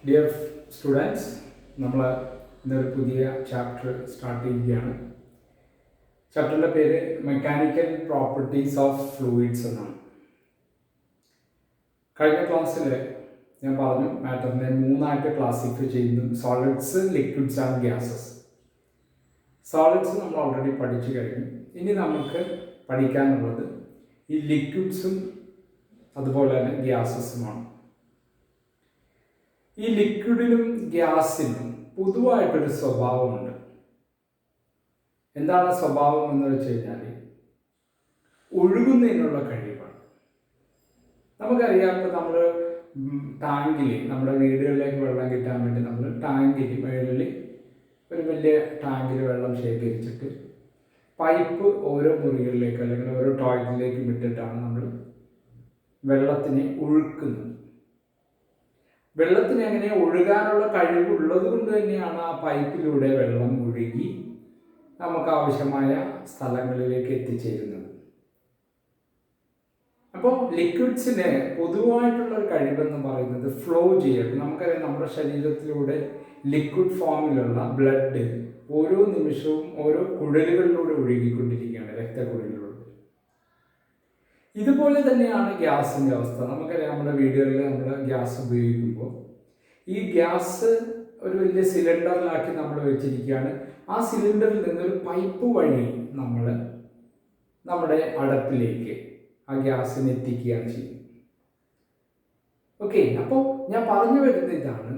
Dear students, നമ്മൾ ഇന്നൊരു പുതിയ ചാപ്റ്റർ സ്റ്റാർട്ട് ചെയ്യുകയാണ്. ചാപ്റ്ററിൻ്റെ പേര് മെക്കാനിക്കൽ പ്രോപ്പർട്ടീസ് ഓഫ് ഫ്ലൂയിഡ്സ് എന്നാണ്. കഴിഞ്ഞ ക്ലാസ്സിൽ ഞാൻ പറഞ്ഞു മാറ്ററിനെ മൂന്നായിട്ട് ക്ലാസിഫൈ ചെയ്യുന്നു: solids, liquids and gases. Solids നമ്മൾ ഓൾറെഡി പഠിച്ചു കഴിഞ്ഞു. ഇനി നമുക്ക് പഠിക്കാനുള്ളത് ഈ ലിക്വിഡ്സും അതുപോലെ തന്നെ ഗ്യാസസുമാണ്. ഈ ലിക്വിഡിലും ഗ്യാസിനും പൊതുവായിട്ടൊരു സ്വഭാവമുണ്ട്. എന്താണ് സ്വഭാവം എന്ന് വെച്ച് കഴിഞ്ഞാൽ ഒഴുകുന്നതിനുള്ള കഴിവാണ്. നമുക്കറിയാം, ഇപ്പോൾ നമ്മൾ ടാങ്കിൽ, നമ്മുടെ വീടുകളിലേക്ക് വെള്ളം കിട്ടാൻ വേണ്ടി നമ്മൾ ടാങ്കിൽ മേളിൽ ഒരു വലിയ ടാങ്കിൽ വെള്ളം ശേഖരിച്ചിട്ട് പൈപ്പ് ഓരോ മുറികളിലേക്ക് അല്ലെങ്കിൽ ഓരോ ടോയ്ലറ്റിലേക്ക് വിട്ടിട്ടാണ് നമ്മൾ വെള്ളത്തിനെ ഒഴുക്കുന്നത്. വെള്ളത്തിന് എങ്ങനെ ഒഴുകാനുള്ള കഴിവുള്ളത് കൊണ്ട് തന്നെയാണ് ആ പൈപ്പിലൂടെ വെള്ളം ഒഴുകി നമുക്ക് ആവശ്യമായ സ്ഥലങ്ങളിലേക്ക് എത്തിച്ചേരുന്നത്. അപ്പോൾ ലിക്വിഡ്സിന് പൊതുവായിട്ടുള്ളൊരു കഴിവെന്ന് പറയുന്നത് ഫ്ലോ ചെയ്യണം. നമുക്കറിയാം, നമ്മുടെ ശരീരത്തിലൂടെ ലിക്വിഡ് ഫോമിലുള്ള ബ്ലഡ് ഓരോ നിമിഷവും ഓരോ കുഴലുകളിലൂടെ ഒഴുകിക്കൊണ്ടിരിക്കുകയാണ്, രക്തക്കുഴലിലൂടെ. ഇതുപോലെ തന്നെയാണ് ഗ്യാസിൻ്റെ അവസ്ഥ. നമുക്കറിയാം, നമ്മുടെ വീടുകളിൽ നമ്മൾ ഗ്യാസ് ഉപയോഗിക്കുമ്പോൾ ഈ ഗ്യാസ് ഒരു വലിയ സിലിണ്ടറിലാക്കി നമ്മൾ വെച്ചിരിക്കുകയാണ്. ആ സിലിണ്ടറിൽ നിന്നൊരു പൈപ്പ് വഴി നമ്മൾ നമ്മുടെ അടുപ്പിലേക്ക് ആ ഗ്യാസിനെ എത്തിക്കുകയാണ് ചെയ്യുന്നത്. ഓക്കെ, അപ്പോൾ ഞാൻ പറഞ്ഞു വരുന്ന ഇതാണ്,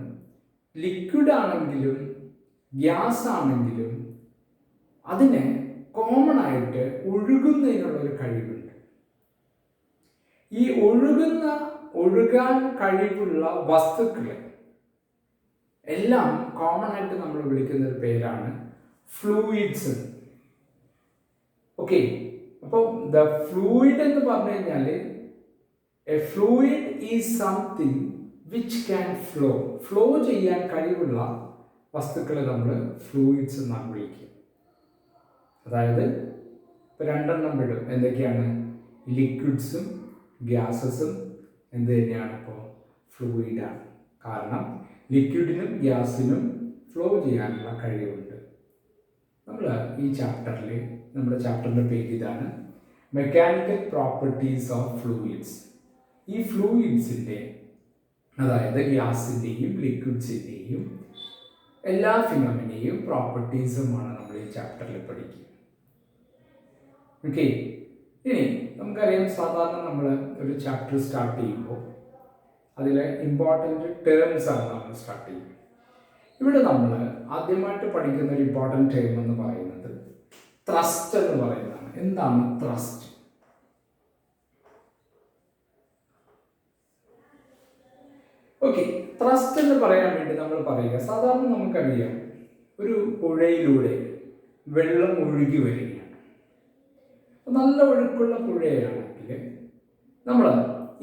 ലിക്വിഡ് ആണെങ്കിലും ഗ്യാസ് ആണെങ്കിലും അതിന് കോമൺ ആയിട്ട് ഒഴുകുന്നതിനുള്ളൊരു കഴിവുണ്ട്. ഈ ഒഴുകാൻ കഴിവുള്ള വസ്തുക്കളെ എല്ലാം കോമൺ ആയിട്ട് നമ്മൾ വിളിക്കുന്ന ഒരു പേരാണ് ഫ്ലൂയിഡ്സ്. ഓക്കെ, അപ്പോൾ ദ ഫ്ലൂയിഡ് എന്ന് പറഞ്ഞു കഴിഞ്ഞാൽ A fluid is something which can flow ചെയ്യാൻ കഴിവുള്ള വസ്തുക്കളെ നമ്മൾ ഫ്ലൂയിഡ്സ് എന്നാണ് വിളിക്കുക. അതായത് ഇപ്പോൾ രണ്ടെണ്ണം വിടും. എന്തൊക്കെയാണ്? ലിക്വിഡ്സും ഗ്യാസസും എന്ത് തന്നെയാണ്? ഇപ്പോൾ ഫ്ലൂയിഡാണ്. കാരണം ലിക്വിഡിനും ഗ്യാസിനും ഫ്ലോ ചെയ്യാനുള്ള കഴിവുണ്ട്. നമ്മൾ ഈ ചാപ്റ്ററിൽ, നമ്മുടെ ചാപ്റ്ററിൻ്റെ പേര് ഇതാണ്, മെക്കാനിക്കൽ പ്രോപ്പർട്ടീസ് ഓഫ് ഫ്ലൂയിഡ്സ്. ഈ ഫ്ലൂയിഡ്സിൻ്റെ, അതായത് ഗ്യാസിൻ്റെയും ലിക്വിഡ്സിൻ്റെയും എല്ലാ ഫിനോമിനയും പ്രോപ്പർട്ടീസുമാണ് നമ്മൾ ഈ ചാപ്റ്ററിൽ പഠിക്കുക. ഓക്കെ, ഇനി നമുക്കറിയാം, സാധാരണ നമ്മൾ ഒരു ചാപ്റ്റർ സ്റ്റാർട്ട് ചെയ്യുമ്പോൾ അതിലെ ഇമ്പോർട്ടൻ്റ് ടേംസ് ആണ് നമ്മൾ സ്റ്റാർട്ട് ചെയ്യുന്നത്. ഇവിടെ നമ്മൾ ആദ്യമായിട്ട് പഠിക്കുന്ന ഒരു ഇമ്പോർട്ടൻ്റ് ടേം എന്ന് പറയുന്നത് ത്രസ്റ്റ് എന്ന് പറയുന്നതാണ്. എന്താണ് ത്രസ്റ്റ്? ഓക്കെ, ത്രസ്റ്റ് എന്ന് പറയാൻ വേണ്ടി നമ്മൾ പറയുക, സാധാരണ നമുക്കറിയാം, ഒരു പുഴയിലൂടെ വെള്ളം ഒഴുകി വരികയാണ്. നല്ല ഒഴുക്കുള്ള പുഴയാണെങ്കിൽ നമ്മൾ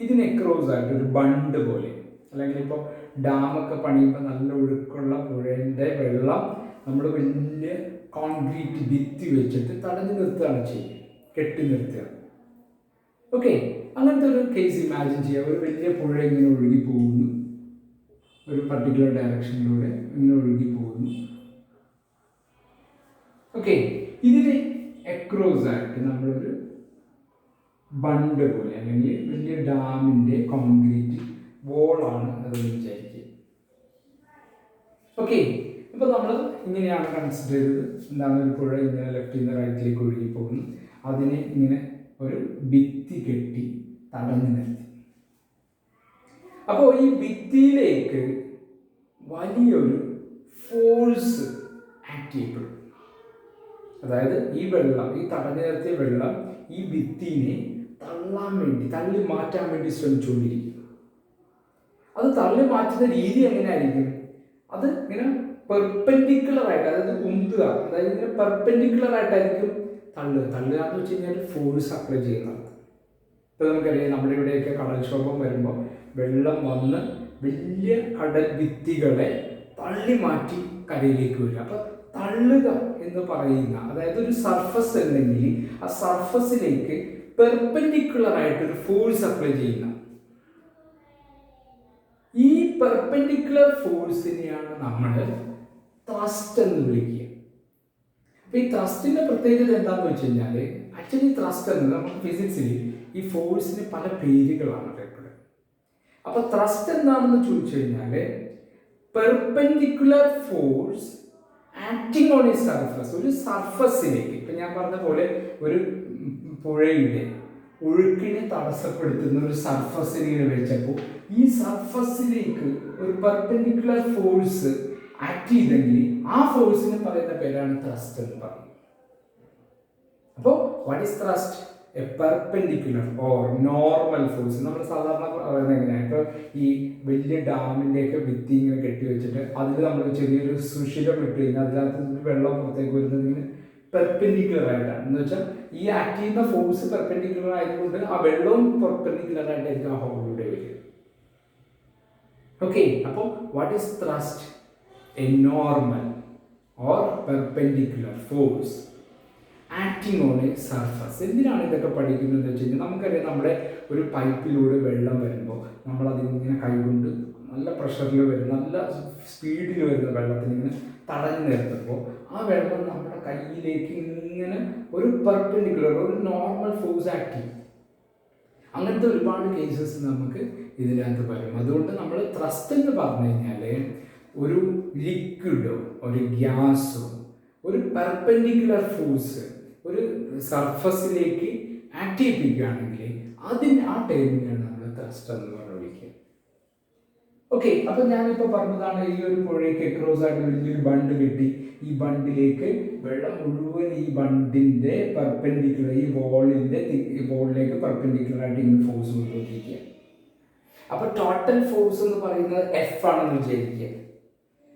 ഇതിനെ ക്രോസ് ആയിട്ട് ഒരു ബണ്ട് പോലെ, അല്ലെങ്കിൽ ഇപ്പോൾ ഡാമൊക്കെ പണിയുമ്പോൾ നല്ല ഒഴുക്കുള്ള പുഴയുടെ വെള്ളം നമ്മൾ വലിയ കോൺക്രീറ്റ് ഭിത്തി വെച്ചിട്ട് തടഞ്ഞു നിർത്തുകയാണ് ചെയ്യുക, കെട്ടി നിർത്തുക. ഓക്കെ, അങ്ങനത്തെ ഒരു കേസ് ഇമാജിൻ ചെയ്യുക. ഒരു വലിയ പുഴ ഇങ്ങനെ ഒഴുകി പോകുന്നു, ഒരു പർട്ടിക്കുലർ ഡയറക്ഷനിലൂടെ ഇങ്ങനെ ഒഴുകി പോകുന്നു. ഓക്കെ, ഇതിന് എക്രോസ് ആയിട്ട് നമ്മളൊരു ബണ്ട് പോലെ അല്ലെങ്കിൽ വലിയ ഡാമിൻ്റെ കോൺക്രീറ്റ് വോളാണ് അതെന്ന് വിചാരിക്കുക. ഓക്കെ, ഇപ്പോൾ നമ്മൾ ഇങ്ങനെയാണ് കൺസിഡർ ചെയ്തത്. എന്താണ്? ഒരു പുഴ ഇങ്ങനെ ലെഫ്റ്റിൽ നിന്ന് റൈറ്റിലേക്ക് ഒഴുകി പോകുന്നു, അതിനെ ഇങ്ങനെ ഒരു ഭിത്തി കെട്ടി തടഞ്ഞു നിർത്തി. അപ്പോൾ ഈ ഭിത്തിയിലേക്ക് വലിയൊരു ഫോഴ്സ് ആക്ട് ചെയ്യപ്പെടും. അതായത് ഈ വെള്ളം, ഈ തടഞ്ഞു നിർത്തിയ വെള്ളം ഈ ഭിത്തിനെ തള്ളി മാറ്റാൻ വേണ്ടി ശ്രമിച്ചുകൊണ്ടിരിക്കും. അത് തള്ളി മാറ്റുന്ന രീതി എങ്ങനെയായിരിക്കും? അത് ഇങ്ങനെ പെർപെൻഡിക്കുലറായിട്ട്, അതായത് ഉന്തുക, അതായത് ഇങ്ങനെ പെർപെൻഡിക്കുലറായിട്ടായിരിക്കും തള്ളുക എന്ന് വെച്ച് കഴിഞ്ഞാൽ ഫോഴ്സ് അപ്ലൈ ചെയ്യുന്നത്. ഇപ്പോൾ നമുക്കറിയാം, നമ്മുടെ ഇവിടെയൊക്കെ കടൽക്ഷോഭം വരുമ്പോൾ വെള്ളം വന്ന് വലിയ കടൽ ഭിത്തികളെ തള്ളി മാറ്റി കരയിലേക്ക് വരിക. അപ്പോൾ തള്ളുക എന്ന് പറയുന്ന, അതായത് ഒരു സർഫസ് ഉണ്ടെങ്കിൽ ആ സർഫസിലേക്ക് പെർപെൻഡിക്കുലർ ആയിട്ടൊരു ഫോഴ്സ് അപ്ലൈ ചെയ്യുന്ന, ഈ പെർപെൻഡിക്കുലർ ഫോഴ്സിനെയാണ് നമ്മൾ ത്രസ്റ്റ് എന്ന് വിളിക്കുക. അപ്പൊ ഈ ത്രസ്റ്റിന്റെ പ്രത്യേകത എന്താണെന്ന് വെച്ച് കഴിഞ്ഞാൽ, ആക്ച്വലി ത്രസ്റ്റ് എന്നത് നമുക്ക് ഫിസിക്സിൽ ഈ ഫോഴ്സിന് പല പേരുകളാണ് അറിയപ്പെടുന്നത്. അപ്പൊ ത്രസ്റ്റ് എന്താണെന്ന് ചോദിച്ചു കഴിഞ്ഞാൽ, perpendicular force acting on A surface, ഒരു സർഫസിലേക്ക്, ഇപ്പൊ ഞാൻ പറഞ്ഞ പോലെ ഒരു പുഴയുടെ ഒഴുക്കിനെ തടസ്സപ്പെടുത്തുന്ന ഒരു സർഫസിനെ വെച്ചപ്പോൾ ഈ സർഫസിലേക്ക് ഒരു പെർപെൻഡിക്കുലർ ഫോഴ്സ് ആക്ട് ചെയ്തെങ്കിൽ ആ ഫോഴ്സിന് പറയുന്ന പേരാണ് ത്രസ്റ്റ് എന്ന് പറയുന്നത്. അപ്പോൾ what is thrust? A perpendicular or normal force. നമ്മൾ സാധാരണ പറയുന്നത് എങ്ങനെയാണ്? ഇപ്പോൾ ഈ വലിയ ഡാമിൻ്റെയൊക്കെ ഭിത്തി ഇങ്ങനെ കെട്ടി വെച്ചിട്ട് അതിൽ നമ്മൾ ചെറിയൊരു സുഷിരം ഇട്ട് കഴിഞ്ഞാൽ അതിനകത്ത് വെള്ളം പുറത്തേക്ക് വരുന്നതിന് പെർപെൻഡിക്കുലർ ആയിട്ടാണ്. എന്ന് വെച്ചാൽ ഈ ആക്ട് ചെയ്യുന്ന ഫോഴ്സ് പെർപെൻഡിക്കുലർ ആയതുകൊണ്ട് ആ വെള്ളവും പെർപെൻഡിക്കുലർ ആയിട്ടായിരിക്കും ആ ഹോളിലൂടെ വരിക. ഓക്കെ, അപ്പോൾ what is thrust? A normal or perpendicular force acting on A surface. എന്തിനാണ് ഇതൊക്കെ പഠിക്കുന്നത് വെച്ച് കഴിഞ്ഞാൽ, നമുക്കറിയാം നമ്മുടെ ഒരു പൈപ്പിലൂടെ വെള്ളം വരുമ്പോൾ നമ്മൾ അതിങ്ങനെ കൈകൊണ്ട് നല്ല പ്രഷറിൽ വരുന്ന നല്ല സ്പീഡിൽ വരുന്ന വെള്ളത്തിന് ഇങ്ങനെ തടഞ്ഞു നിർത്തുമ്പോൾ ആ വെള്ളം നമ്മുടെ കയ്യിലേക്ക് ഇങ്ങനെ ഒരു പെർപെൻഡിക്കുലർ ഒരു നോർമൽ ഫോഴ്സ് ആക്ട് ചെയ്യും. അങ്ങനത്തെ ഒരുപാട് കേസസ് നമുക്ക് ഇതിനകത്ത് വരും. അതുകൊണ്ട് നമ്മൾ ത്രസ്റ്റ് എന്ന് പറഞ്ഞു കഴിഞ്ഞാൽ ഒരു ലിക്വിഡോ ഒരു ഗ്യാസോ ഒരു പെർപെൻഡിക്കുലർ ഫോഴ്സ് ഒരു സർഫസിലേക്ക് ആക്ട് ചെയ്യിപ്പിക്കുകയാണെങ്കിൽ ആ ടൈമിനാണ് നമ്മൾ ത്രസ്റ്റ് എന്ന് പറഞ്ഞു വിളിക്കുക. ഓക്കെ, അപ്പം ഞാനിപ്പോൾ പറഞ്ഞതാണ് ഈ ഒരു പുഴയ്ക്ക് ക്രോസ് ആയിട്ട് വലിയൊരു ബണ്ട് കിട്ടി. ഈ ബണ്ടിലേക്ക് വെള്ളം മുഴുവൻ ഈ ബണ്ടിൻ്റെ പെർപെൻഡിക്കുലർ ഈ വോളിലേക്ക് പെർപെൻഡിക്കുലർ ആയിട്ട് ഇങ്ങനെ ഫോഴ്സ് കൊടുത്തുകൊണ്ടിരിക്കുക. അപ്പോൾ ടോട്ടൽ ഫോഴ്സ് എന്ന് പറയുന്നത് എഫ് ആണെന്ന് വിചാരിക്കുക.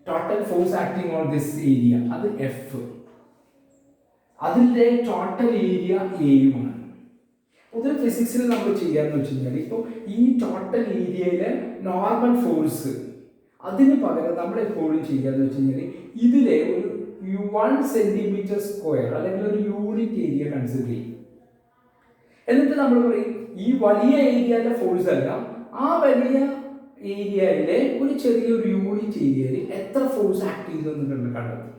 Total force acting on this area അത് എഫ്. അതിൻ്റെ ടോട്ടൽ ഏരിയ എയുമാണ്. പൊതുവെ ഫിസിക്സിൽ നമ്മൾ ചെയ്യാന്ന് വെച്ച് കഴിഞ്ഞാൽ, ഇപ്പോൾ ഈ ടോട്ടൽ ഏരിയയിലെ നോർമൽ ഫോഴ്സ് അതിന് പകരം നമ്മൾ എപ്പോഴും ചെയ്യാന്ന് വെച്ച് കഴിഞ്ഞാൽ ഇതിലെ ഒരു 1 സെന്റിമീറ്റർ സ്ക്വയർ അല്ലെങ്കിൽ ഒരു യൂണിറ്റ് ഏരിയ കൺസിഡർ ചെയ്യും. എന്നിട്ട് നമ്മൾ പറയും ഈ വലിയ ഏരിയയിലെ ഫോഴ്സ് അല്ല, ആ വലിയ ഏരിയയിലെ ഒരു ചെറിയൊരു യൂണിറ്റ് ഏരിയയിൽ എത്ര ഫോഴ്സ് ആക്ട് ചെയ്തു എന്നുള്ളത് കണ്ടെത്തും.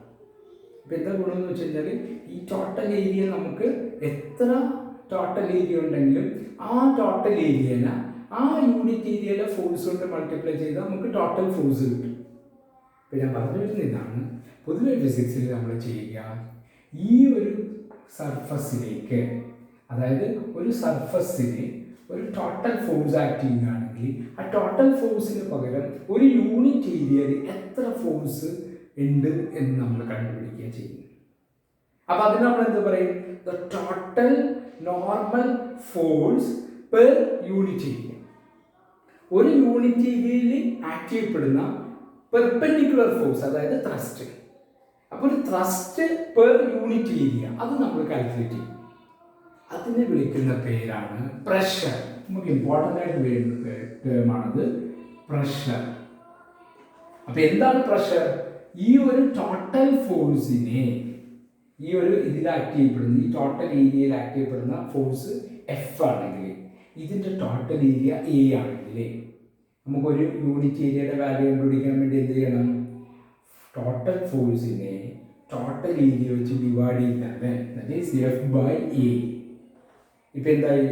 ഇപ്പം എന്താ ഗുണമെന്ന് വെച്ച് കഴിഞ്ഞാൽ, ഈ ടോട്ടൽ ഏരിയ നമുക്ക് എത്ര ടോട്ടൽ ഏരിയ ഉണ്ടെങ്കിലും ആ ടോട്ടൽ ഏരിയനെ ആ യൂണിറ്റ് ഏരിയയിലെ ഫോഴ്സ് കൊണ്ട് മൾട്ടിപ്ലൈ ചെയ്താൽ നമുക്ക് ടോട്ടൽ ഫോഴ്സ് കിട്ടും. ഇപ്പം ഞാൻ പറഞ്ഞു വരുന്ന ഇതാണ്, പൊതുവെ ഫിസിക്സിൽ നമ്മൾ ചെയ്യുക ഈ ഒരു സർഫസിലേക്ക്, അതായത് ഒരു സർഫസിന് ഒരു ടോട്ടൽ ഫോഴ്സ് ആക്ട് ചെയ്യുകയാണെങ്കിൽ ആ ടോട്ടൽ ഫോഴ്സിന് പകരം ഒരു യൂണിറ്റ് ഏരിയയിൽ എത്ര ഫോഴ്സ് ഉണ്ട് എന്ന് നമ്മൾ കണ്ടുപിടിക്കുക ചെയ്യുന്നു. അപ്പം അതിന് നമ്മൾ എന്താ പറയും? The total normal force per unit area. ഒരു യൂണിറ്റ് ഏരിയയിൽ ആക്ട് ചെയ്യപ്പെടുന്ന പെർപെൻഡിക്കുലർ ഫോഴ്സ്, അതായത് ത്രസ്റ്റ്. അപ്പോൾ ഒരു ത്രസ്റ്റ് പെർ യൂണിറ്റ് ഏരിയ അത് നമ്മൾ കാൽക്കുലേറ്റ് ചെയ്യും. അതിനെ വിളിക്കുന്ന പേരാണ് പ്രഷർ. നമുക്ക് ഇമ്പോർട്ടൻ്റ് ആയിട്ട് വേണ്ട ടേമാണത് പ്രഷർ. അപ്പം എന്താണ് പ്രഷർ? ഈ ഒരു ടോട്ടൽ ഫോഴ്സിനെ ഈ ഒരു ഇതിൽ ആക്ട് ചെയ്യപ്പെടുന്ന ഈ ടോട്ടൽ ഏരിയയിൽ ആക്ട് ചെയ്യപ്പെടുന്ന ഫോഴ്സ് എഫ് ആണെങ്കിൽ ഇതിൻ്റെ ടോട്ടൽ ഏരിയ എ ആണെങ്കിൽ നമുക്കൊരു യൂണിറ്റ് ഏരിയയുടെ വാല്യൂ കണ്ടുപിടിക്കാൻ വേണ്ടി എന്ത് ചെയ്യണം? ടോട്ടൽ ഫോഴ്സിനെ ടോട്ടൽ ഏരിയ വെച്ച് ഡിവൈഡ് ചെയ്താണ്, that is F by A. ഇപ്പം എന്തായി?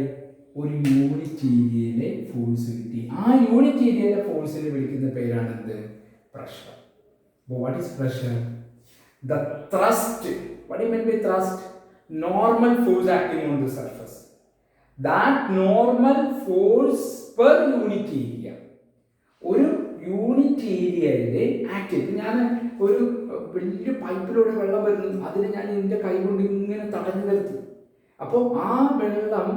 ഒരു യൂണിറ്റ് ഏരിയയിലെ ഫോഴ്സ് കിട്ടി. ആ യൂണിറ്റ് ഏരിയയിലെ ഫോഴ്സിനെ വിളിക്കുന്ന പേരാണ് എന്ത്? Pressure. What is pressure? The thrust. What do you mean by thrust? Normal force acting on the surface. That normal force per unit area. ഒരു യൂണിറ്റ് ഏരിയയിലെ ആക്ട്. ഞാൻ ഒരു വലിയ പൈപ്പിലൂടെ വെള്ളം വരുന്നു, അതിന് ഞാൻ എൻ്റെ കൈ കൊണ്ട് ഇങ്ങനെ തടഞ്ഞു നിർത്തി. അപ്പോൾ ആ വെള്ളം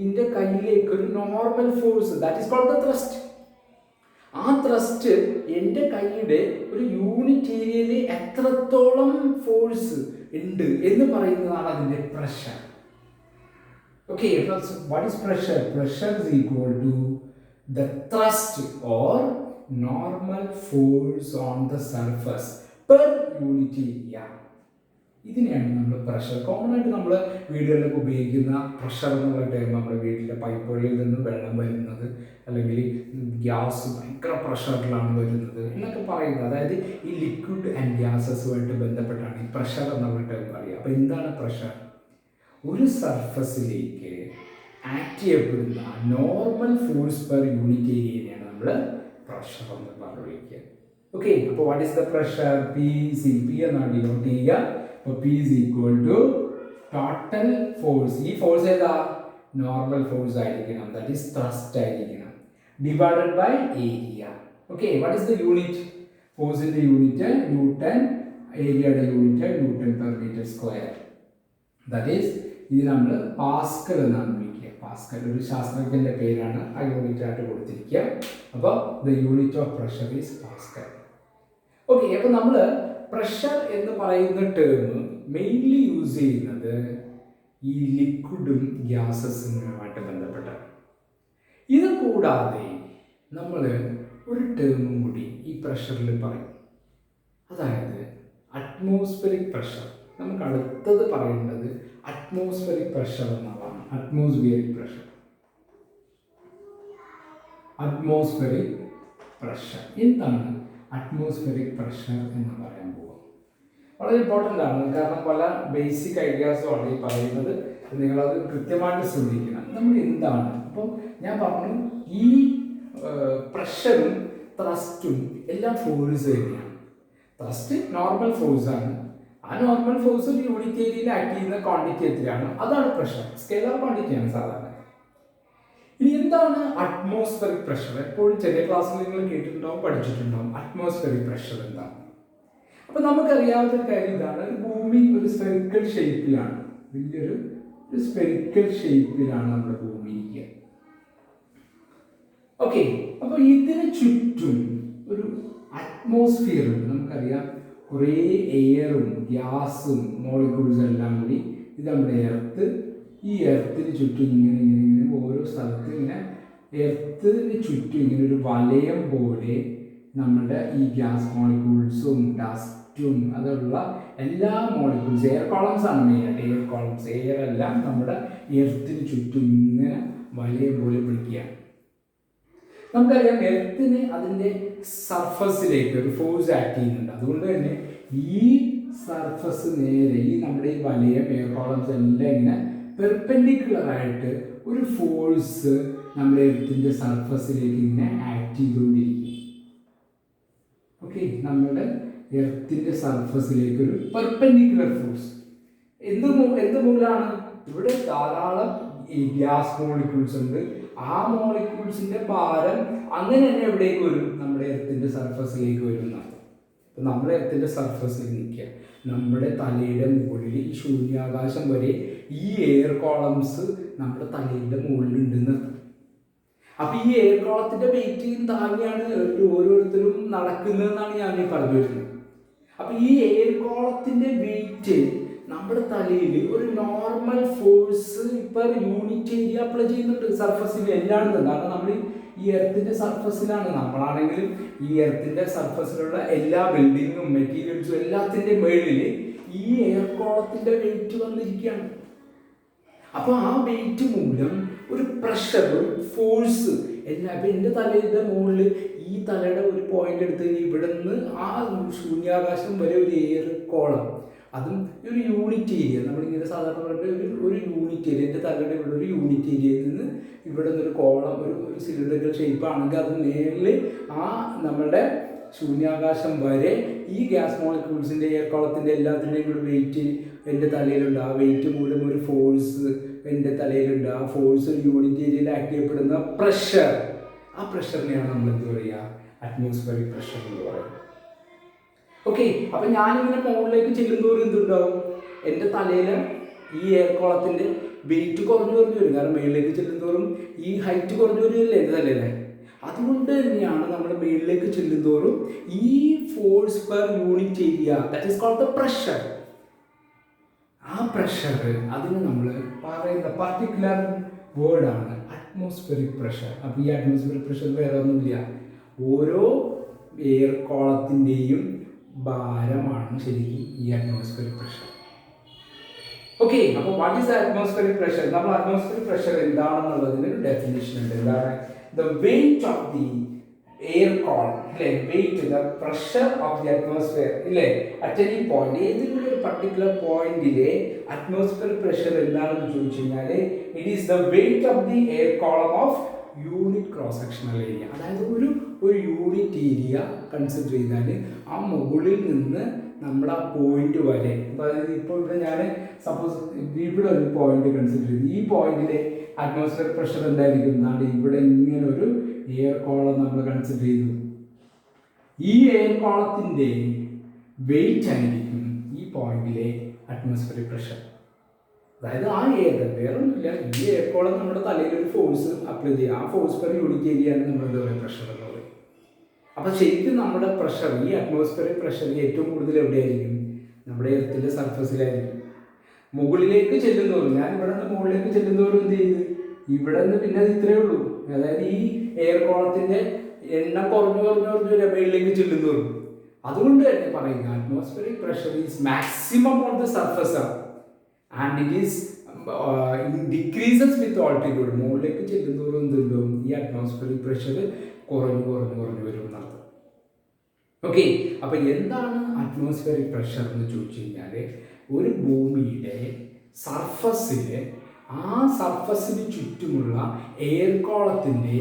എൻ്റെ കയ്യിലേക്ക് ഒരു normal force, that is called the thrust. ആ ത്രസ്റ്റ് എൻ്റെ കൈയുടെ ഒരു യൂണിറ്റ് ഏരിയയിൽ എത്രത്തോളം ഫോഴ്സ് ഉണ്ട് എന്ന് പറയുന്നതാണ് അതിൻ്റെ pressure. Okay, what is pressure? Pressure is equal to the thrust or normal force on the surface per unit area. ഇതിനെയാണ് നമ്മൾ പ്രഷർ. കോമൺ ആയിട്ട് നമ്മൾ വീടുകളിലൊക്കെ ഉപയോഗിക്കുന്ന പ്രഷർ എന്നുള്ള ടൈം നമ്മുടെ വീട്ടിലെ പൈപ്പുകളിൽ നിന്ന് വെള്ളം വരുന്നത്, അല്ലെങ്കിൽ ഗ്യാസ് ഭയങ്കര പ്രഷറിലാണ് വരുന്നത് എന്നൊക്കെ പറയുന്നത്. അതായത് ഈ ലിക്വിഡ് ആൻഡ് ഗ്യാസസുമായിട്ട് ബന്ധപ്പെട്ടാണ് ഈ പ്രഷർ എന്നുള്ള ടേം പറയുക. അപ്പോൾ എന്താണ് പ്രഷർ? ഒരു സർഫസിലേക്ക് ആക്ട് ചെയ്യപ്പെടുന്ന നോർമൽ ഫോഴ്സ് പെർ യൂണിറ്റ് ഏരിയയാണ് നമ്മൾ പ്രഷർ എന്ന് പറഞ്ഞു വിളിക്കുക. ഓക്കെ, അപ്പോൾ what is the pressure? P C, P എന്നാണ് ഡിനോട്ട് ചെയ്യുക. അപ്പോൾ P is equal to total force. ഈ ഫോഴ്സ് ഏതാ? നോർമൽ ഫോഴ്സ് ആയിരിക്കണം, ദാറ്റ് ഈസ് ത്രസ്റ്റ് ആയിരിക്കണം, divided by area. Okay, what is the unit? ഫോഴ്സിൻ്റെ യൂണിറ്റ് ന്യൂട്ടൺ, ഏരിയയുടെ unit newton per metre square. That is ഇത് നമ്മൾ പാസ്കൽ എന്നാണ് വിളിക്കുക. പാസ്കൽ ഒരു ശാസ്ത്രജ്ഞൻ്റെ പേരാണ്, ആ യൂണിറ്റ് ആയിട്ട് കൊടുത്തിരിക്കുക. അപ്പോൾ the unit of pressure is Pascal. Okay, അപ്പോൾ നമ്മൾ പ്രഷർ എന്ന് പറയുന്ന ടേം മെയിൻലി യൂസ് ചെയ്യുന്നത് ഈ ലിക്വിഡും ഗ്യാസസുമായിട്ട് ബന്ധപ്പെട്ടാണ്. ഇത് കൂടാതെ നമ്മൾ ഒരു ടേമും കൂടി ഈ പ്രഷറിൽ പറയും, അതായത് അറ്റ്മോസ്ഫിയറിക് പ്രഷർ. നമുക്ക് അടുത്തത് പറയേണ്ടത് അറ്റ്മോസ്ഫിയറിക് പ്രഷർ എന്നുള്ളതാണ്. Atmospheric pressure, atmospheric pressure. എന്താണ് അറ്റ്മോസ്ഫിയറിക് പ്രഷർ എന്ന് പറയാൻ പോകുക? വളരെ ഇമ്പോർട്ടൻ്റ് ആണ്, കാരണം പല ബേസിക് ഐഡിയാസുമാണ് ഈ പറയുന്നത്. നിങ്ങളത് കൃത്യമായിട്ട് ശ്രദ്ധിക്കണം. നമ്മൾ എന്താണ്, അപ്പം ഞാൻ പറഞ്ഞു ഈ പ്രഷറും ത്രസ്റ്റും എല്ലാം ഫോഴ്സ് തന്നെയാണ്. ത്രസ്റ്റ് നോർമൽ ഫോഴ്സാണ്. ആ നോർമൽ ഫോഴ്സ് ഒരു യൂണിറ്റ് ഏരിയയിൽ ആക്ട് ചെയ്യുന്ന ക്വാണ്ടിറ്റി എത്രയാണ്, അതാണ് പ്രഷർ. സ്കെയിലർ ക്വാണ്ടിറ്റിയാണ് സാധാരണ. ഇനി എന്താണ് അറ്റ്മോസ്ഫിയറിക് പ്രഷർ? എപ്പോഴും ചെറിയ ക്ലാസ്സിൽ നിങ്ങൾ കേട്ടിട്ടുണ്ടാവും, പഠിച്ചിട്ടുണ്ടാവും. അറ്റ്മോസ്ഫിയറിക് പ്രഷർ എന്താണ്? അപ്പം നമുക്കറിയാവുന്ന ഒരു കാര്യം ഇതാണ്, ഭൂമി ഒരു സ്ഫെറിക്കൽ ഷേപ്പിലാണ്, വലിയൊരു സ്ഫെറിക്കൽ ഷേപ്പിലാണ് നമ്മുടെ ഭൂമി ഇരിക്കുക. ഓക്കെ, അപ്പോൾ ഇതിന് ചുറ്റും ഒരു അറ്റ്മോസ്ഫിയർ ഉണ്ട്. നമുക്കറിയാം കുറേ എയറും ഗ്യാസും മോളിക്യൂൾസും എല്ലാം കൂടി ഇത് നമ്മുടെ എർത്ത്. ഈ എർത്തിന് ചുറ്റും ഇങ്ങനെ ഇങ്ങനെ ഇങ്ങനെ ഓരോ സ്ഥലത്ത് ഇങ്ങനെ എർത്തിന് ചുറ്റും ഇങ്ങനെ ഒരു വലയം പോലെ നമ്മുടെ ഈ ഗ്യാസ് മോളിക്യൂൾസും ഡസ്റ്റും അതുള്ള എല്ലാ മോളിക്യൂൾസ്, എയർ കോളംസ് ആണ് മെയിനായിട്ട്. എയർ കോളംസ്, എയർ എല്ലാം നമ്മുടെ എർത്തിന് ചുറ്റും ഇങ്ങനെ വലയം പോലെ പിടിക്കുകയാണ്. നമുക്കറിയാം എർത്തിന് അതിൻ്റെ സർഫസിലേക്ക് ഒരു ഫോഴ്സ് ആക്ട് ചെയ്യുന്നുണ്ട്. അതുകൊണ്ട് തന്നെ ഈ സർഫസ് നേരെ ഈ നമ്മുടെ ഈ വലയം, എയർ കോളംസ് എല്ലാം ഇങ്ങനെ പെർപെൻഡിക്കുലറായിട്ട് ഒരു ഫോഴ്സ് നമ്മുടെ എർത്തിൻ്റെ സർഫസിലേക്ക് ഇങ്ങനെ ആക്ട് ചെയ്തുകൊണ്ടിരിക്കും. ഓക്കെ, നമ്മുടെ എർത്തിൻ്റെ സർഫസിലേക്ക് ഒരു പെർപെൻഡിക്കുലർ ഫോഴ്സ്. എന്ത് മൂലമാണ്? ഇവിടെ ധാരാളം ഈ ഗ്യാസ് മോളിക്യൂൾസ് ഉണ്ട്. ആ മോളിക്യൂൾസിൻ്റെ ഭാരം അങ്ങനെ തന്നെ എവിടേക്ക് വരും? നമ്മുടെ എർത്തിൻ്റെ സർഫസിലേക്ക് വരും എന്നാണ്. അപ്പം നമ്മുടെ എർത്തിൻ്റെ സർഫസിൽ നിൽക്കുക, നമ്മുടെ തലയുടെ മുകളിൽ ഈ ശൂന്യാകാശം വരെ ഈ എയർ കോളംസ് നമ്മുടെ തലയുടെ മുകളിലുണ്ടെന്ന്. അപ്പം ഈ എയർ കോളത്തിൻ്റെ വെയിറ്റ് താങ്ങിയാണ് ഓരോരുത്തരും നടക്കുന്നതെന്നാണ് ഞാൻ പറഞ്ഞു വരുന്നത്. അപ്പം ഈ എയർ കോളത്തിൻ്റെ വെയിറ്റ് നമ്മുടെ തലയിൽ ഒരു normal force per unit area apply ചെയ്യുന്നുണ്ട് സർഫസിൽ എല്ലായിടത്തും. കാരണം നമ്മൾ ഈ എർത്തിൻ്റെ സർഫസിലാണ്. നമ്മളാണെങ്കിലും ഈ എർത്തിൻ്റെ സർഫസിലുള്ള എല്ലാ ബിൽഡിങ്ങും മെറ്റീരിയൽസും എല്ലാത്തിൻ്റെ മുകളിൽ ഈ എയർ കോളത്തിൻ്റെ വെയിറ്റ് വന്നിരിക്കുകയാണ്. അപ്പോൾ ആ വെയിറ്റ് മൂലം ഒരു പ്രഷർ, ഒരു ഫോഴ്സ് എല്ലാം. ഇപ്പം എൻ്റെ തലയുടെ മുകളിൽ ഈ തലയുടെ ഒരു പോയിന്റ് എടുത്ത് ഇവിടെ നിന്ന് ആ ശൂന്യാകാശം വരെ ഒരു എയർ കോളം, അതും ഒരു യൂണിറ്റ് ഏരിയ. നമ്മളിങ്ങനെ സാധാരണ ഒരു യൂണിറ്റ് ഏരിയ, എൻ്റെ തലയുടെ ഇവിടെ ഒരു യൂണിറ്റ് ഏരിയയിൽ നിന്ന് ഇവിടെ നിന്നൊരു കോളം, ഒരു സിലിണ്ടറിക്കൽ ഷേപ്പ് ആണെങ്കിൽ അത് മേളിൽ ആ നമ്മുടെ ശൂന്യാകാശം വരെ ഈ ഗ്യാസ് മോളിക്യൂൾസിൻ്റെ, എയർ കോളത്തിൻ്റെ എല്ലാത്തിൻ്റെയും കൂടി വെയിറ്റ് എൻ്റെ തലയിലുണ്ട്. ആ വെയിറ്റ് മൂലം ഒരു ഫോഴ്സ് എൻ്റെ തലയിലുണ്ട്. ആ ഫോഴ്സ് ഒരു യൂണിറ്റ് ഏരിയയിൽ ആക്ട് ചെയ്യപ്പെടുന്ന പ്രഷർ, ആ പ്രഷറിനെയാണ് നമ്മൾ എന്ത് പറയുക? അറ്റ്മോസ്ഫിയറിക് പ്രഷർ എന്ന് പറയുന്നത്. ഓക്കെ, അപ്പം ഞാനിങ്ങനെ മുകളിലേക്ക് ചെല്ലുന്തോറും എന്തുണ്ടാവും? എൻ്റെ തലയിൽ ഈ എയർ കോളത്തിൻ്റെ വെയിറ്റ് കുറഞ്ഞു വരും. കാരണം മുകളിലേക്ക് ചെല്ലുന്തോറും ഈ ഹൈറ്റ് കുറഞ്ഞു വരുമല്ലേ എൻ്റെ തലയിലെ. അതുകൊണ്ട് തന്നെയാണ് നമ്മൾ മുകളിലേക്ക് ചെല്ലുന്തോറും ഈ force per unit area, that is called the pressure. ആ പ്രഷർ, അതിന് നമ്മൾ പറയുന്ന പർട്ടിക്കുലർ വേർഡാണ് അറ്റ്മോസ്ഫിയറിക് പ്രഷർ. അപ്പോൾ ഈ അറ്റ്മോസ്ഫിയറിക് പ്രഷർ വേറെ ഒന്നുമില്ല, ഓരോ എയർ കോളത്തിൻ്റെയും ഭാരമാണ് ശരിക്കും ഈ അറ്റ്മോസ്ഫിയറിക് പ്രഷർ. ഓക്കെ, അപ്പോൾ വാട്ട് ഈസ് അറ്റ്മോസ്ഫിയറിക് പ്രഷർ? നമ്മൾ അറ്റ്മോസ്ഫിയറിക് പ്രഷർ എന്താണെന്നുള്ളതിന് ഒരു ഡെഫിനിഷൻ ഉണ്ട്. എന്താണ്? The weight of the air column അല്ലേ, weight, the pressure of the atmosphere ഇല്ലേ, അറ്റ് എനി പോയിന്റ്, ഏതെങ്കിലും ഒരു പർട്ടിക്കുലർ പോയിന്റിലെ അറ്റ്മോസ്ഫിയർ പ്രഷർ എന്താണെന്ന് ചോദിച്ചു കഴിഞ്ഞാൽ it is the weight of the air column of unit cross sectional area. അതായത് ഒരു യൂണിറ്റ് ഏരിയ കൺസിഡർ ചെയ്താൽ ആ മുകളിൽ നിന്ന് നമ്മൾ ആ പോയിന്റ് വരെ, അതായത് ഇപ്പോൾ ഇവിടെ ഞാൻ സപ്പോസ് ഇവിടെ ഒരു പോയിന്റ് കൺസിഡർ ചെയ്തു, ഈ പോയിന്റിലെ അറ്റ്മോസ്ഫിയർ പ്രഷർ എന്തായിരിക്കും എന്നാണ് ഇവിടെ ഇങ്ങനെ ഒരു എയർ കോളം നമ്മൾ കൺസിഡർ ചെയ്തു. ഈ എയർ കോളത്തിൻ്റെ വെയിറ്റ് ആയിരിക്കും ഈ പോയിന്റിലെ അറ്റ്മോസ്ഫിയറിക് പ്രഷർ. അതായത് ആ എയർ വേറൊന്നുമില്ല, ഈ എയർ കോളം നമ്മുടെ തലയിൽ ഒരു ഫോഴ്സ് അപ്ലൈ ചെയ്യുക, ആ ഫോഴ്സ് പെർ യൂണിറ്റ് ഏരിയയാണ് നമ്മൾ എന്താ പറയുക പ്രഷർ എന്ന് പറയും. അപ്പോൾ ശരിക്കും നമ്മുടെ പ്രഷർ, ഈ അറ്റ്മോസ്ഫിയറിക് പ്രഷർ ഏറ്റവും കൂടുതൽ എവിടെയായിരിക്കും? നമ്മുടെ എർത്തിൻ്റെ സർഫസിലായിരിക്കും. മുകളിലേക്ക് ചെല്ലുന്നവരും, ഞാൻ ഇവിടെ നിന്ന് മുകളിലേക്ക് ചെല്ലുന്നവരും എന്ത് ചെയ്ത് ഇവിടെ നിന്ന് പിന്നെ അത് ഇത്രയേ ഉള്ളൂ. അതായത് ഈ എയർ കോളത്തിൻ്റെ എണ്ണം കുറഞ്ഞു മുകളിലേക്ക് ചെല്ലുന്നവരും. അതുകൊണ്ട് തന്നെ പറയുക atmospheric pressure is maximum on the surface and it is decreases with altitude. മുകളിലേക്ക് ചെല്ലുന്നവരും എന്തുണ്ടാവും? ഈ അറ്റ്മോസ്ഫിയറിക് പ്രഷർ കുറഞ്ഞു വരും എന്നർത്ഥം. ഓക്കെ, അപ്പോൾ എന്താണ് അറ്റ്മോസ്ഫിയറിക് പ്രഷർ എന്ന് ചോദിച്ചു കഴിഞ്ഞാൽ ഒരു ഭൂമിയുടെ സർഫസിൽ, ആ സർഫസിന് ചുറ്റുമുള്ള എയർ കോളത്തിൻ്റെ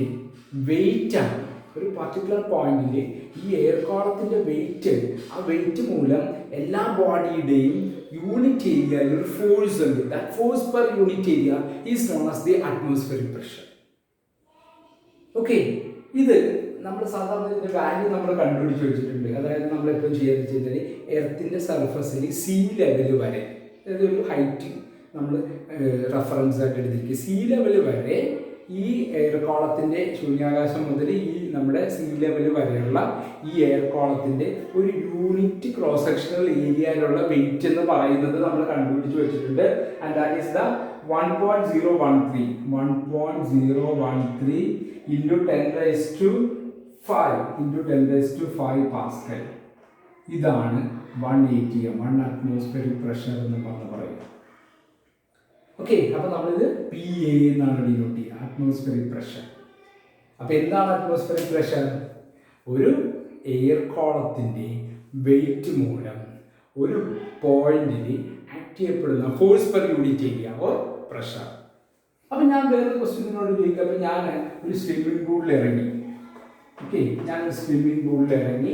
വെയിറ്റാണ്. ഒരു പർട്ടിക്കുലർ പോയിന്റിൽ ഈ എയർ കോളത്തിൻ്റെ വെയിറ്റ്, ആ വെയിറ്റ് മൂലം എല്ലാ ബോഡിയുടെയും യൂണിറ്റ് ഏരിയയിൽ ഒരു ഫോഴ്സ് ഉണ്ട്. That force per unit area is known as the atmospheric pressure. Okay, ഇത് നമ്മൾ സാധാരണ ഇതിൻ്റെ വാല്യൂ നമ്മൾ കണ്ടുപിടിച്ച് വെച്ചിട്ടുണ്ട്. അതായത് നമ്മളെപ്പോഴും ചെയ്യാന്ന് വെച്ച് കഴിഞ്ഞാൽ എർത്തിൻ്റെ സർഫസിൽ സീ ലെവൽ വരെ, അതായത് ഒരു ഹൈറ്റ് നമ്മൾ റെഫറൻസ് ആയിട്ട് എടുത്തിരിക്കുക, സീ ലെവൽ വരെ ഈ എയർ കോളത്തിൻ്റെ ശൂന്യാകാശം മുതൽ ഈ നമ്മുടെ സീ ലെവൽ വരെയുള്ള ഈ എയർ കോളത്തിൻ്റെ ഒരു യൂണിറ്റ് ക്രോസ് സെക്ഷണൽ ഏരിയയിലുള്ള വെയിറ്റ് എന്ന് പറയുന്നത് നമ്മൾ കണ്ടുപിടിച്ച് വെച്ചിട്ടുണ്ട്. And that is the 1.013 into 10⁵ Pascal. ഇതാണ് 1 atm, 1 അറ്റ്മോസ്ഫിയറിക് പ്രഷർ എന്ന് പറയുക. ഓക്കെ, അപ്പോൾ നമ്മളിത് PA എന്നാണ് ഡിനോട്ട് ചെയ്യുക, അറ്റ്മോസ്ഫിയറിക് പ്രഷർ. അപ്പോൾ എന്താണ് അറ്റ്മോസ്ഫിയറിക് പ്രഷർ? ഒരു എയർ കോളത്തിൻ്റെ വെയിറ്റ് മൂലം ഒരു പോയിന്റിൽ ആക്ട് ചെയ്യപ്പെടുന്ന force per unit area or pressure. അപ്പം ഞാൻ വേറൊരു ക്വസ്റ്റ്യനോട് ചോദിക്കുക. അപ്പം ഞാൻ ഒരു സ്വിമ്മിംഗ് പൂളിൽ ഇറങ്ങി. ഓക്കെ, ഞാനൊരു സ്വിമ്മിംഗ് പൂളിൽ ഇറങ്ങി,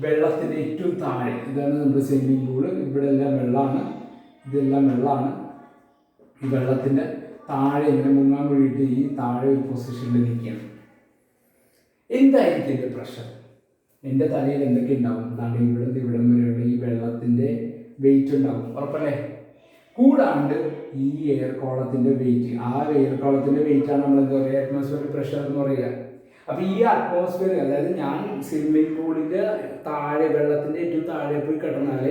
വെള്ളത്തിൻ്റെ ഏറ്റവും താഴെ, ഇതാണ് നമ്മുടെ സ്വിമ്മിംഗ് പൂള്, ഇവിടെ എല്ലാം വെള്ളമാണ്, ഇതെല്ലാം വെള്ളമാണ്. ഈ വെള്ളത്തിൻ്റെ താഴെ ഇങ്ങനെ മുങ്ങാൻ വേണ്ടിയിട്ട് ഈ താഴെ ഒരു പൊസിഷനിൽ നിൽക്കുകയാണ്. എന്തായിരിക്കും എൻ്റെ പ്രഷർ? എൻ്റെ തലയിൽ എന്തൊക്കെ ഉണ്ടാവും? താഴെ ഇവിടം വരെയുള്ള ഈ വെള്ളത്തിൻ്റെ വെയിറ്റ് ഉണ്ടാവും, ഉറപ്പല്ലേ? കൂടാണ്ട് ഈ എയർ കോളത്തിൻ്റെ വെയിറ്റ്, ആ എയർ കോളത്തിൻ്റെ വെയിറ്റാണ് നമ്മൾ എന്താ പറയുക അറ്റ്മോസ്ഫിയറിക് പ്രഷർ എന്ന് പറയുക. അപ്പോൾ ഈ അറ്റ്മോസ്ഫിയർ, അതായത് ഞാൻ സ്വിമ്മിംഗ് പൂളിൻ്റെ താഴെ, വെള്ളത്തിൻ്റെ ഏറ്റവും താഴെ പോയി കിടന്നാൽ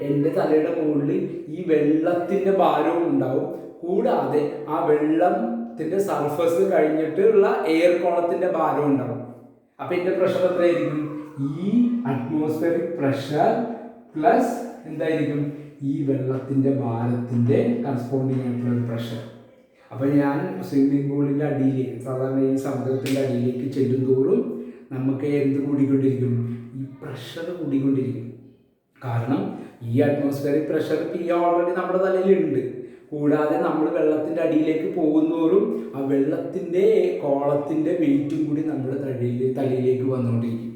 എൻ്റെ തലയുടെ മുകളിൽ ഈ വെള്ളത്തിൻ്റെ ഭാരവും ഉണ്ടാവും. കൂടാതെ ആ വെള്ളത്തിൻ്റെ സർഫസ് കഴിഞ്ഞിട്ടുള്ള എയർ കോളത്തിൻ്റെ ഭാരവും ഉണ്ടാവും. അപ്പോൾ എൻ്റെ പ്രഷർ എത്രയായിരിക്കും? ഈ അറ്റ്മോസ്ഫിയറിക് പ്രഷർ പ്ലസ് എന്തായിരിക്കും? ഈ വെള്ളത്തിൻ്റെ ഭാരത്തിൻ്റെ കറസ്പോണ്ടിങ് ആയിട്ടുള്ള ഒരു പ്രഷർ. അപ്പോൾ ഞാൻ സ്വിമ്മിംഗ് പൂളിൻ്റെ അടിയിലേക്ക്, സാധാരണ ഈ സമുദ്രത്തിൻ്റെ അടിയിലേക്ക് ചെല്ലുന്തോറും നമുക്ക് എന്ത് കൂടിക്കൊണ്ടിരിക്കും? ഈ പ്രഷർ കൂടിക്കൊണ്ടിരിക്കും. കാരണം ഈ അറ്റ്മോസ്ഫിയറിക് പ്രഷർ P ഓൾറെഡി നമ്മുടെ തലയിലുണ്ട്. കൂടാതെ നമ്മൾ വെള്ളത്തിൻ്റെ അടിയിലേക്ക് പോകുന്നതോറും ആ വെള്ളത്തിൻ്റെ കോളത്തിൻ്റെ വെയിറ്റും കൂടി നമ്മുടെ തലയിലേക്ക് വന്നുകൊണ്ടിരിക്കും.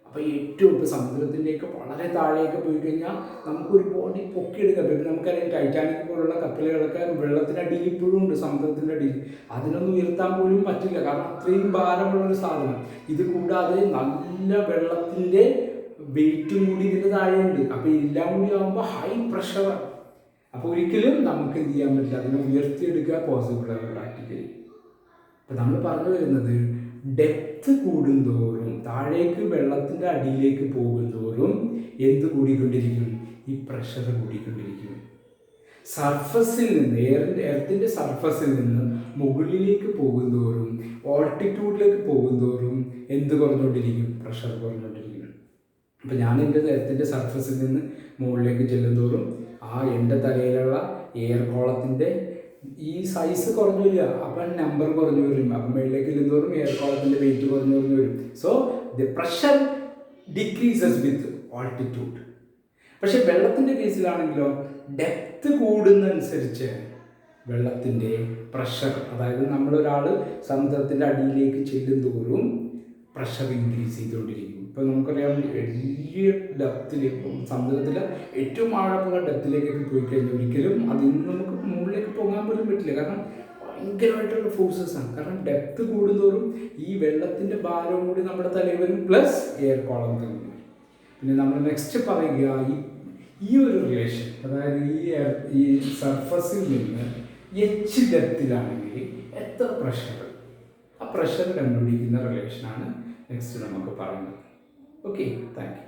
അപ്പോൾ ഏറ്റവും ഇപ്പോൾ സമുദ്രത്തിൻ്റെയൊക്കെ വളരെ താഴെയൊക്കെ പോയി കഴിഞ്ഞാൽ നമുക്കൊരു ബോഡി പൊക്കിയെടുക്കാം. ഇപ്പം നമുക്കറിയാം ടൈറ്റാനിക് പോലുള്ള കപ്പലുകളൊക്കെ വെള്ളത്തിനടിയിൽ ഇപ്പോഴും ഉണ്ട്, സമുദ്രത്തിൻ്റെ അടിയിൽ. അതിനൊന്നും ഉയർത്താൻ പോലും പറ്റില്ല, കാരണം അത്രയും ഭാരമുള്ളൊരു സാധനം. ഇത് കൂടാതെ നല്ല വെള്ളത്തിൻ്റെ വെയിറ്റും കൂടി ഇതിൻ്റെ താഴെയുണ്ട്. അപ്പോൾ എല്ലാം കൂടി ആകുമ്പോൾ ഹൈ പ്രഷറാണ്. അപ്പോൾ ഒരിക്കലും നമുക്ക് എന്ത് ചെയ്യാൻ പറ്റില്ല, അതിനെ ഉയർത്തിയെടുക്കുക പോസിബിളാണ് പ്രാക്ടിക്കലി. അപ്പോൾ നമ്മൾ പറഞ്ഞു വരുന്നത് ഡെപ്ത് കൂടുന്തോറും, താഴേക്ക് വെള്ളത്തിൻ്റെ അടിയിലേക്ക് പോകുന്തോറും എന്ത് കൂടിക്കൊണ്ടിരിക്കും? ഈ പ്രഷർ കൂടിക്കൊണ്ടിരിക്കും. സർഫസിൽ നിന്ന്, എർത്തിൻ്റെ സർഫസിൽ നിന്ന് മുകളിലേക്ക് പോകുന്തോറും, ഓൾട്ടിറ്റ്യൂഡിലേക്ക് പോകുന്തോറും എന്ത് കുറഞ്ഞുകൊണ്ടിരിക്കും? പ്രഷർ കുറഞ്ഞുകൊണ്ടിരിക്കും. അപ്പോൾ ഞാൻ എൻ്റെ എർത്തിൻ്റെ സർഫസിൽ നിന്ന് മുകളിലേക്ക് ചെല്ലുന്തോറും ആ എൻ്റെ തലയിലുള്ള എയർ കോളത്തിൻ്റെ ഈ സൈസ് കുറഞ്ഞു വരിക, അപ്പം നമ്പർ കുറഞ്ഞു വരും. അപ്പം മേളിലേക്ക് ഇരുന്നോറും എയർ കോളത്തിൻ്റെ വെയിറ്റ് കുറഞ്ഞു വരും. So the pressure decreases with altitude. പക്ഷെ വെള്ളത്തിൻ്റെ കേസിലാണെങ്കിലോ ഡെപ്ത് കൂടുന്നതനുസരിച്ച് വെള്ളത്തിൻ്റെ പ്രഷർ, അതായത് നമ്മളൊരാൾ സമുദ്രത്തിൻ്റെ അടിയിലേക്ക് ചെല്ലും തോറും പ്രഷർ ഇൻക്രീസ് ചെയ്തുകൊണ്ടിരിക്കും. ഇപ്പം നമുക്കറിയാം വലിയ ഡെപ്തിൽ, സമുദ്രത്തിലെ ഏറ്റവും ആഴമുള്ള ഡെപ്തിലേക്കൊക്കെ പോയി കഴിഞ്ഞാൽ ഒരിക്കലും അതിൽ നിന്ന് നമുക്ക് മുകളിലേക്ക് പോകാൻ പോലും പറ്റില്ല. കാരണം ഭയങ്കരമായിട്ടുള്ള ഫോഴ്സസാണ്. കാരണം ഡെപ്ത് കൂടുന്തോറും ഈ വെള്ളത്തിൻ്റെ ഭാരവും കൂടി നമ്മുടെ തലയിൽ വരും, പ്ലസ് എയർ കോളം തന്നെ. പിന്നെ നമ്മൾ നെക്സ്റ്റ് പറയുക ഈ ഒരു റിലേഷൻ, അതായത് ഈ സർഫസിൽ നിന്ന് എച്ച് ഡെപ്തിലാണെങ്കിൽ എത്ര പ്രഷർ, ആ പ്രഷർ കണ്ടുപിടിക്കുന്ന റിലേഷനാണ് നെക്സ്റ്റ് നമുക്ക് പറയുന്നത്. Okay, thank you.